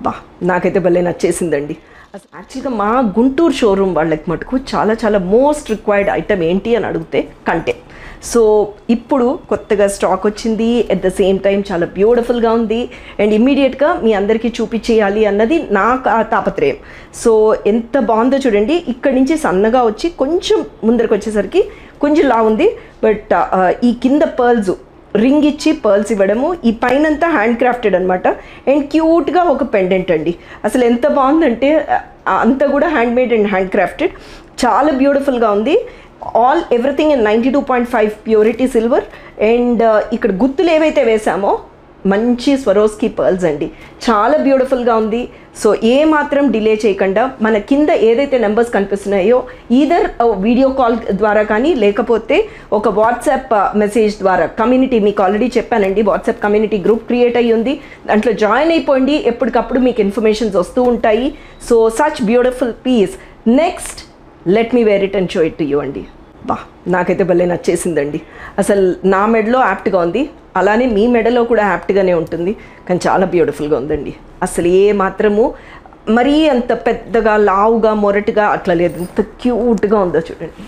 బా నాకైతే భలే నచ్చేసిందండి. అసలు యాక్చువల్గా మా గుంటూరు షోరూమ్ వాళ్ళకి మటుకు చాలా చాలా మోస్ట్ రిక్వైర్డ్ ఐటమ్ ఏంటి అని అడిగితే కంటే. సో ఇప్పుడు కొత్తగా స్టాక్ వచ్చింది, ఎట్ ద సేమ్ టైం చాలా బ్యూటిఫుల్గా ఉంది అండ్ ఇమ్మీడియట్గా మీ అందరికీ చూపించేయాలి అన్నది నాకు ఆ తాపత్రయం. సో ఎంత బాగుందో చూడండి. ఇక్కడి నుంచి సన్నగా వచ్చి కొంచెం ముందరకు వచ్చేసరికి కొంచెం లా ఉంది. బట్ ఈ కింద పర్ల్స్ రింగ్ ఇచ్చి పర్ల్స్ ఇవ్వడము, ఈ పైనంతా హ్యాండ్ క్రాఫ్టెడ్ అనమాట. అండ్ క్యూట్గా ఒక పెండెంట్ అండి. అసలు ఎంత బాగుందంటే అంతా కూడా hand made and hand crafted, చాలా బ్యూటిఫుల్గా ఉంది. All everything in 92.5 purity silver. And ఇక్కడ గుర్తులు ఏవైతే వేసామో మంచి స్వరోస్కి పర్ల్స్ అండి, చాలా బ్యూటిఫుల్గా ఉంది. సో ఏ మాత్రం డిలే చేయకుండా మన కింద ఏదైతే నెంబర్స్ కనిపిస్తున్నాయో ఈదర్ వీడియో కాల్ ద్వారా కానీ లేకపోతే ఒక వాట్సాప్ మెసేజ్ ద్వారా, కమ్యూనిటీ మీకు ఆల్రెడీ చెప్పానండి, వాట్సాప్ కమ్యూనిటీ గ్రూప్ క్రియేట్ అయ్యి ఉంది, దాంట్లో జాయిన్ అయిపోండి. ఎప్పటికప్పుడు మీకు ఇన్ఫర్మేషన్స్ వస్తూ ఉంటాయి. So such beautiful piece. Next let me wear it and show it to you అండి. బా నాకైతే భలే నచ్చేసిందండి. అసలు నా మెడలో యాప్ట్గా ఉంది, అలానే మీ మెడలో కూడా యాప్ట్గానే ఉంటుంది, కానీ చాలా బ్యూటిఫుల్గా ఉందండి. అసలు ఏ మాత్రము మరీ అంత పెద్దగా లావుగా మొరటుగా అట్లా లేదు, ఎంత క్యూట్గా ఉందో చూడండి.